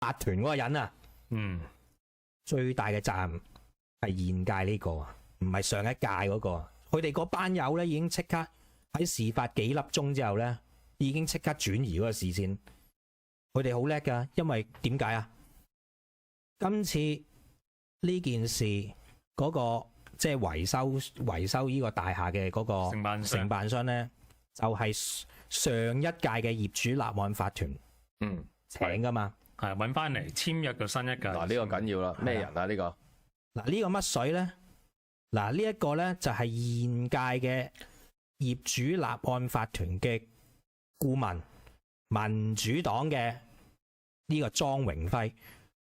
法團嗰個人啊，最大嘅責任係現屆呢個，唔係上一屆嗰個。佢哋嗰班友咧已經即刻喺事發幾粒鐘之後咧，已經即刻轉移嗰個視線。佢哋好叻㗎，因為點解啊？今次呢件事嗰個即係維修呢個大廈嘅嗰個承辦商咧，就係上一屆嘅業主立案法團請㗎嘛。係揾翻嚟簽約嘅新一屆。嗱，呢個緊要啦，咩人啊？呢個嗱，呢個乜水咧？嗱，呢一個咧就係現屆嘅業主立案法團嘅顧問，民主黨嘅呢個莊榮輝，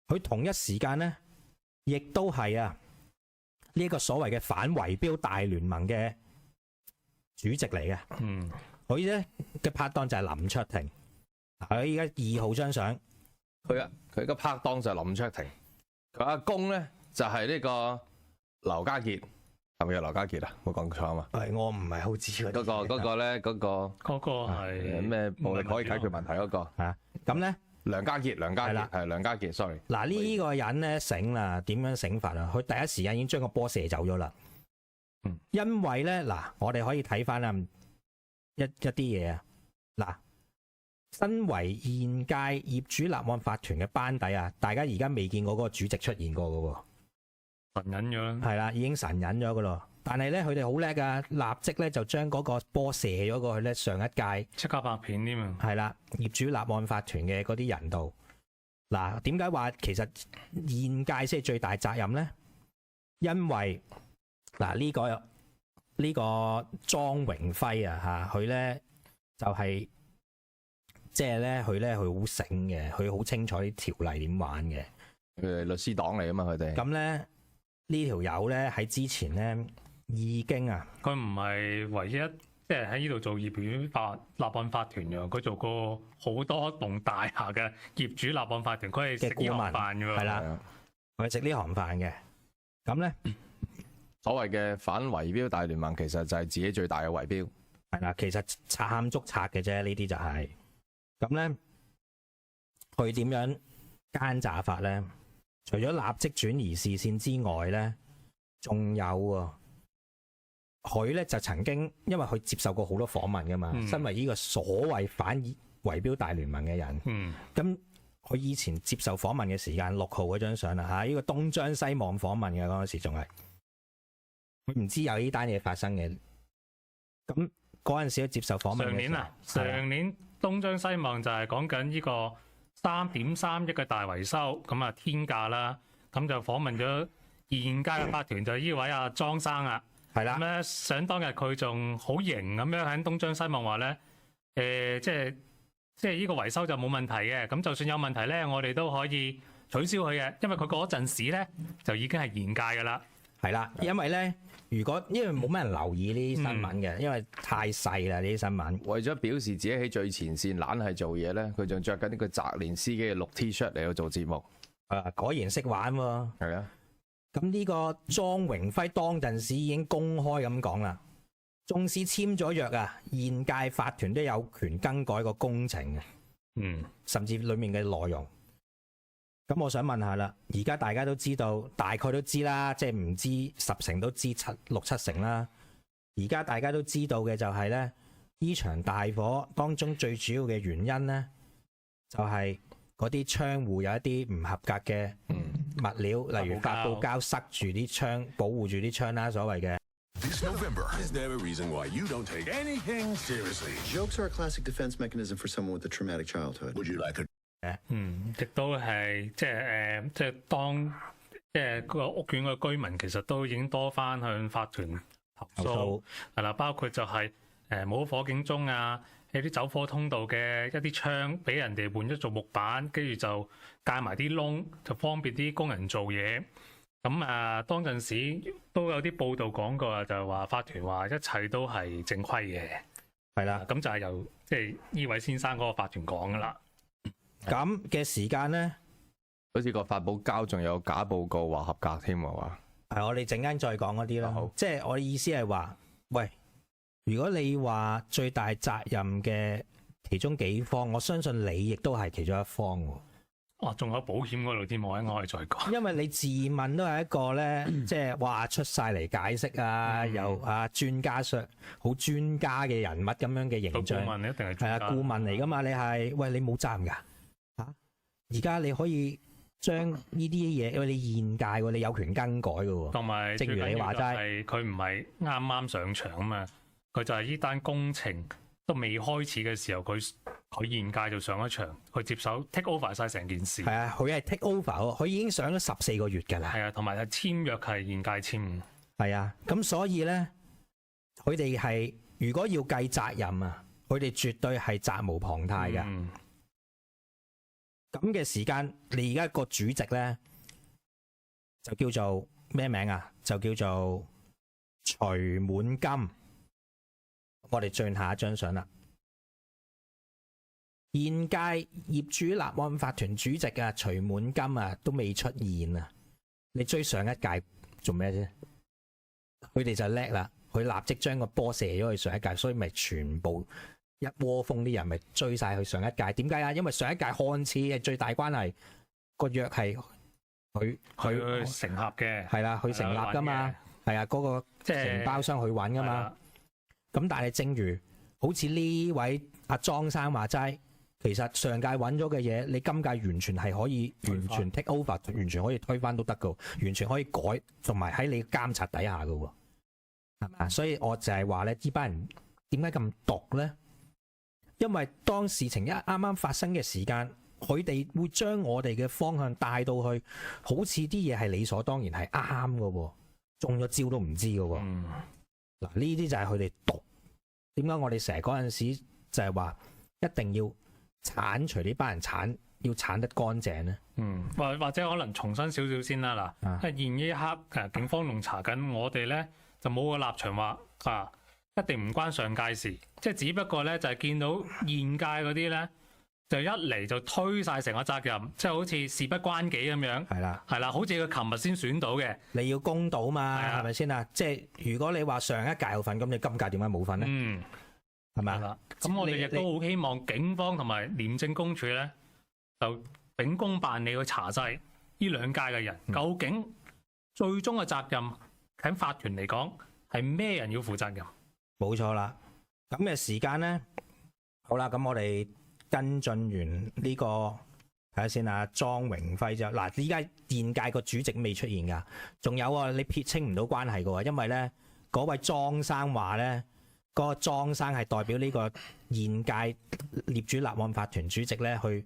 佢同一時間咧，亦都係呢個所謂嘅反圍標大聯盟嘅主席嚟嘅。佢咧嘅拍檔就係林卓廷。佢依家2號張相，佢個拍檔就係林卓廷，佢阿公咧就係呢個劉家傑，係咪叫劉家傑啊？冇講錯啊嘛。我唔係好知嗰個咧，嗰個係咩暴力可以解決問題嗰個啊？咁咧，梁家傑係梁家傑 ，sorry。嗱，呢個人咧醒啦，點樣醒法啊？佢第一時間已經將個波射走咗啦。因為咧嗱，我哋可以睇翻一啲嘢啊。嗱，身為現屆業主立案法團嘅班底啊，大家而家未見過嗰個主席出現過嘅喎。神隱咗啦，係啦，已經神隱咗嘅咯。但係咧，佢哋好叻噶，立即咧就將嗰個波射咗過去咧上一屆，即刻拍片添啊！係啦，業主立案法團嘅嗰啲人度。嗱，點解話其實現屆先係最大責任咧？因為嗱呢個莊榮輝啊嚇，佢咧就係即係咧佢好醒嘅，佢好清楚啲條例點玩嘅。佢律師黨嚟啊嘛，佢哋。咁咧呢條友咧喺之前咧已經佢唔係唯一即係喺呢度做業主立案法團嘅，佢做過好多棟大廈嘅業主立案法團，佢係食呢行飯嘅喎。係啦，佢係食呢行飯嘅。咁咧所謂嘅反圍標大聯盟，其實就係自己最大嘅圍標。係啦，其實賊捉賊嘅啫，呢啲就係。咁咧，佢點樣奸詐法咧？除咗立即轉移視線之外咧，仲有喎。佢咧就曾經，因為佢接受過好多訪問噶嘛，身為呢個所謂反圍標大聯盟嘅人，咁佢以前接受訪問嘅時間，6號嗰張相啦嚇，呢個東張西望訪問嘅嗰陣時仲係，佢唔知有呢單嘢發生嘅。咁嗰陣時接受訪問上年啊，上年東張西望就係講緊呢個3.3億嘅大維修，咁啊天價啦，咁就訪問咗現屆嘅法團就係呢位阿莊生啊。係啦，咁咧想當日佢仲好型咁樣喺東張西望話咧，即係呢個維修就冇問題嘅，咁就算有問題咧，我哋都可以取消佢嘅，因為佢嗰陣時咧就已經係現屆㗎啦。係啦，因為咧，因為冇乜人留意呢啲新聞嘅，因為太細啦呢啲新聞。為咗表示自己喺最前線懶係做嘢咧，佢仲着緊呢個澤連司機嘅綠 T 恤嚟到做節目。果然識玩喎。係啊。咁呢個莊榮輝當陣時已經公開咁講啦，縱使簽咗約啊，現屆法團都有權更改個工程嘅，甚至裡面嘅內容。咁我想問下啦，而家大家都知道，大概都知啦，即係唔知10成都知六七成啦。而家大家都知道嘅就係咧，呢場大火當中最主要嘅原因咧，就係嗰啲窗戶有一啲唔合格嘅物料，例如發泡膠塞住啲窗，保護住啲窗啦，所謂嘅。This November, is there a reason why you don't take anything seriously? Jokes are a classic defense mechanism for someone with a traumatic childhood. Would you like a 亦都係即係當個屋苑嘅居民其實都已經多番向法團投訴，係啦，包括就係冇火警鐘啊，喺啲走火通道嘅一啲窗俾人哋換咗做木板，跟住就戒埋啲窿，就方便啲工人做嘢。咁當陣時都有啲報道講過啊，就係話法團話一切都係正規嘅，係啦，咁就係由即係呢位先生嗰個法團講噶啦。咁嘅時間咧，好似個發泡膠仲有假報告話合格添喎。係我哋陣間再講嗰啲啦。即係我意思係話，喂，如果你話最大責任嘅其中幾方，我相信你亦都係其中一方喎。仲有保險嗰度添，我可以再講。因為你自問都係一個咧，即係話出晒嚟解釋啊，又專家好專家嘅人物咁樣嘅形象，顧問一定係係啊，顧問嚟噶嘛？你係喂，你冇責任㗎嚇，而家你可以將呢啲嘢，因為你現屆喎，你有權更改嘅喎。同埋正如你話齋，佢唔係啱啱上場啊嘛，佢就係呢單工程都未開始嘅時候，佢現屆就上咗場，佢接手 take over 晒成件事。係啊，佢係 take over 喎，佢已經上咗14個月㗎啦。係啊，同埋係簽約係現屆簽。係啊，咁所以咧，佢哋係如果要計責任啊，佢哋絕對係責無旁貸㗎。咁嘅時間，你而家個主席咧就叫做咩名啊？就叫做徐滿金。我哋轉下一張相啦。現屆業主立案法團主席啊，徐滿金啊，都未出現啊！你追上一屆做咩啫？佢哋就叻啦，佢立即將個波射咗去上一屆，所以咪全部一窩蜂啲人咪追晒去上一屆。點解啊？因為上一屆看似係最大關係，個約係佢成立嘅，係啦，佢成立噶嘛，係啊，嗰個承包商去揾噶嘛。咁但係正如好似呢位阿莊生話齋，其實上屆揾咗嘅嘢，你今屆完全係可以完全 take over， 完全可以推翻都得噶，完全可以改，同埋喺你監察底下噶，係嘛？所以我就係話咧，呢班人點解咁毒咧？因為當事情一啱啱發生嘅時間，佢哋會將我哋嘅方向帶到去，好似啲嘢係理所當然係啱噶，中咗招都唔知噶。嗱，呢啲就係佢哋毒。點解我哋成日嗰陣時就係話一定要剷除呢班人要剷得乾淨咧？或者可能重新少少先啦。嗱，現呢一刻警方仲查緊，我哋咧就冇個立場話一定唔關上屆事，即係只不過咧就係見到現屆嗰啲咧就一嚟就推晒成個責任，即係好似事不關己咁樣。係啦，好似佢琴日先選到嘅，你要公道嘛，係咪先啊？即係如果你話上一屆有份，咁你今屆點解冇份咧？係咪啊？咁我哋亦都好希望警方同埋廉政公署咧就秉公辦理去查晒呢兩屆嘅人，究竟最終嘅責任喺法團嚟講係咩人要負責任？冇錯啦。咁嘅時間咧，好啦，咁我哋跟進完呢個睇下先啊，莊榮輝就嗱，依家現屆個主席未出現噶，仲有啊，你撇清唔到關係噶，因為咧嗰位莊生話咧，嗰個莊生係代表呢個現屆業主立案法團主席咧，去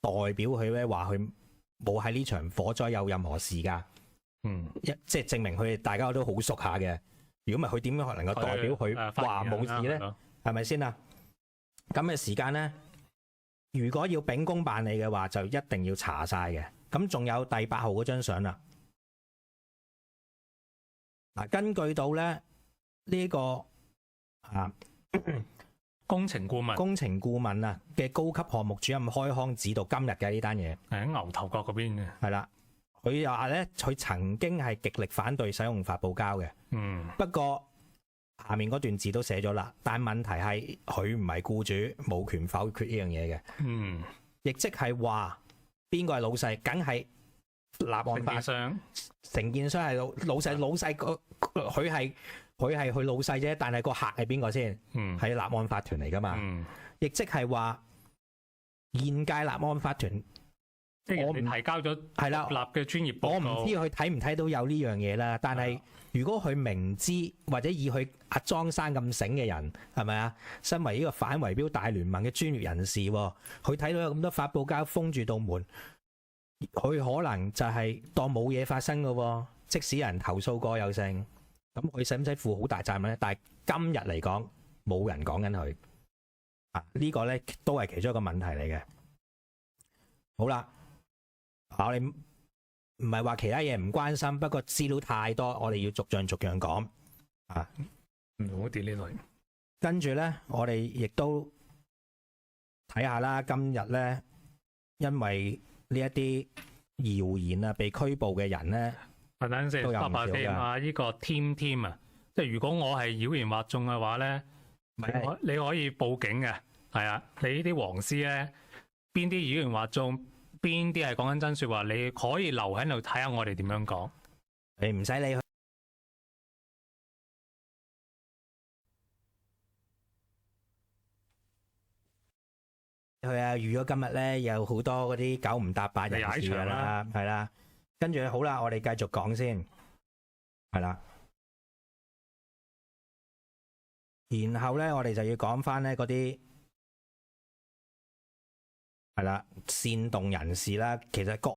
代表佢咧話佢冇喺呢場火災有任何事噶，即係證明佢哋大家都好熟下嘅。如果唔係佢點樣能夠代表佢話冇事咧？係咪先啊？咁嘅時間咧，如果要秉公辦理嘅話，就一定要查晒嘅。咁仲有第8號嗰張相啦。嗱，根據到咧呢個工程顧問啊嘅高級項目主任開腔指導今日嘅呢單嘢，喺牛頭角嗰邊嘅。係啦，佢又話咧，佢曾經係極力反對使用發泡膠嘅。不過下面嗰段字都寫咗啦，但問題係佢唔係僱主，冇權否決呢樣嘢嘅。亦即係話邊個係老細，梗係立案法商。承建商係老細，佢係佢老細啫，但係個客係邊個先？係立案法團嚟噶嘛？亦即係話現屆立案法團。我唔提交咗係啦立嘅專業報告，我唔知佢睇唔睇到有呢樣嘢啦。但係如果佢明知或者以佢阿莊生咁醒嘅人，係咪啊？身為呢個反圍標大聯盟嘅專業人士，佢睇到有咁多發泡膠封住道門，佢可能就係當冇嘢發生噶。即使有人投訴過有剩，咁佢使唔使負好大責任咧？但係今日嚟講，冇人講緊佢呢個咧都係其中一個問題嚟嘅。好啦。我哋唔係話其他嘢唔關心，不過資料太多，我哋要逐樣講唔好跌呢類。跟住咧，我哋亦都睇下啦。今日咧，因為呢一啲謠言啊，被拘捕嘅人咧，等陣先，八八飛啊，呢個 team 啊，即係如果我係妖言惑眾嘅話咧，你可以報警嘅，係啊，你呢啲黃絲咧，邊啲妖言惑眾？邊啲係講緊真説話，你可以留喺度睇下我哋點樣講。你唔使理佢。佢啊，預咗今日咧有好多嗰啲九唔搭八人士㗎啦，係啦。跟住好啦，我哋繼續講先，係啦。然後咧，我哋就要講翻咧嗰啲係啦煽動人士啦。其實各